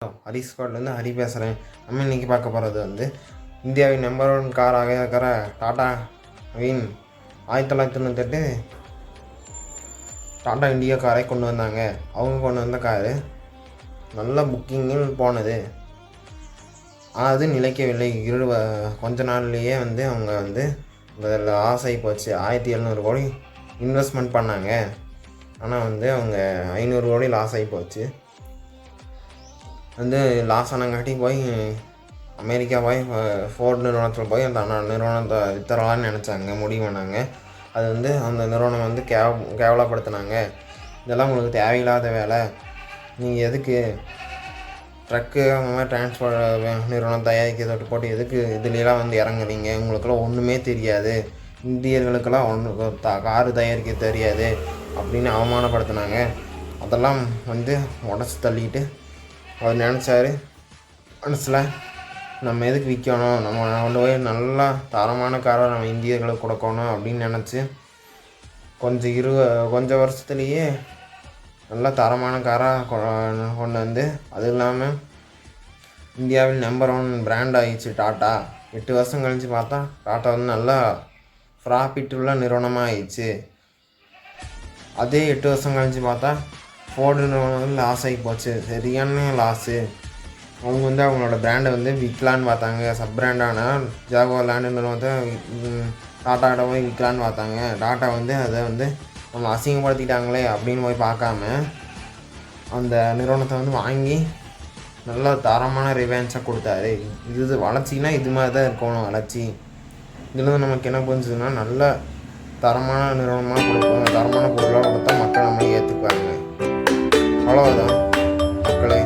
ஹரி ஸ்குவாட்லேருந்து ஹரி பேசுகிறேன். நம்ம இன்றைக்கி பார்க்க போகிறது வந்து இந்தியாவின் நம்பர் 1 காராக இருக்கிற டாட்டாவின் 1998 டாட்டா இண்டிகா காரை கொண்டு வந்தாங்க. அவங்க கொண்டு வந்த காரு நல்ல புக்கிங்கில் போனது. அது நிலைக்கவில்லை. கொஞ்ச நாள்லேயே வந்து அவங்க வந்து அதில் ஆசை போச்சு. 1700 கோடி இன்வெஸ்ட்மெண்ட் பண்ணாங்க. ஆனால் வந்து அவங்க 500 கோடி லாஸ் ஆகி போச்சு. வந்து லாஸ் ஆனங்காட்டி போய் அமெரிக்கா போய் ஃபோர்ட் நிறுவனத்தில் போய் அந்த நிறுவனத்தை வித்தரலான்னு நினச்சாங்க, முடிவு பண்ணாங்க. அது வந்து அந்த நிறுவனம் வந்து கேவலப்படுத்தினாங்க. இதெல்லாம் உங்களுக்கு தேவையில்லாத வேலை, நீங்கள் எதுக்கு ட்ரக்கு அந்த மாதிரி டிரான்ஸ்போர்ட் நிறுவனம் தயாரிக்கிறத போட்டு எதுக்கு இதுலாம் வந்து இறங்குறீங்க, உங்களுக்கெல்லாம் ஒன்றுமே தெரியாது, இந்தியர்களுக்கெல்லாம் காரு தயாரிக்க தெரியாது அப்படின்னு அவமானப்படுத்தினாங்க. அதெல்லாம் வந்து உடச்சி தள்ளிட்டு அவர் நினச்சாரு மனசில், நம்ம எதுக்கு விற்கணும், நம்ம கொண்டு போய் நல்லா தரமான காரை நம்ம இந்தியர்களுக்கு கொடுக்கணும் அப்படின்னு நினச்சி கொஞ்சம் வருஷத்துலேயே நல்லா தரமான காராக கொண்டு வந்து, அது இல்லாமல் இந்தியாவில் நம்பர் 1 பிராண்ட் ஆகிடுச்சு டாட்டா. 8 வருஷம் கழித்து பார்த்தா டாட்டா வந்து நல்லா ப்ராஃபிட் உள்ள நிறுவனமாக ஆயிடுச்சு. அதே 8 வருஷம் கழித்து பார்த்தா ஃபோர்டு நிறுவனம் வந்து லாஸ் ஆகி போச்சு, சரியான லாஸு. அவங்க வந்து அவங்களோட பிராண்டை வந்து விற்கலான்னு பார்த்தாங்க. சப் பிராண்டான ஜாகுவார் லேண்ட் நிறுவனத்தை டாட்டாட்ட போய் விற்கலான்னு பார்த்தாங்க. டாட்டா வந்து அதை வந்து நம்ம அசிங்கப்படுத்திட்டாங்களே அப்படின்னு போய் பார்க்காம அந்த நிறுவனத்தை வந்து வாங்கி நல்ல தரமான ரிவென்ஸாக கொடுத்தாரு. இது வளர்ச்சின்னா இது மாதிரி தான் இருக்கணும் வளர்ச்சி. இதுலேருந்து நமக்கு என்ன புரிஞ்சுதுன்னா, நல்ல தரமான நிறுவனமாக கொடுக்கணும், தரமான பொருளாக கொடுத்தா மக்கள் நம்மளே ஏற்றுக்குவாங்க. அவ்வளோதான் மக்களே.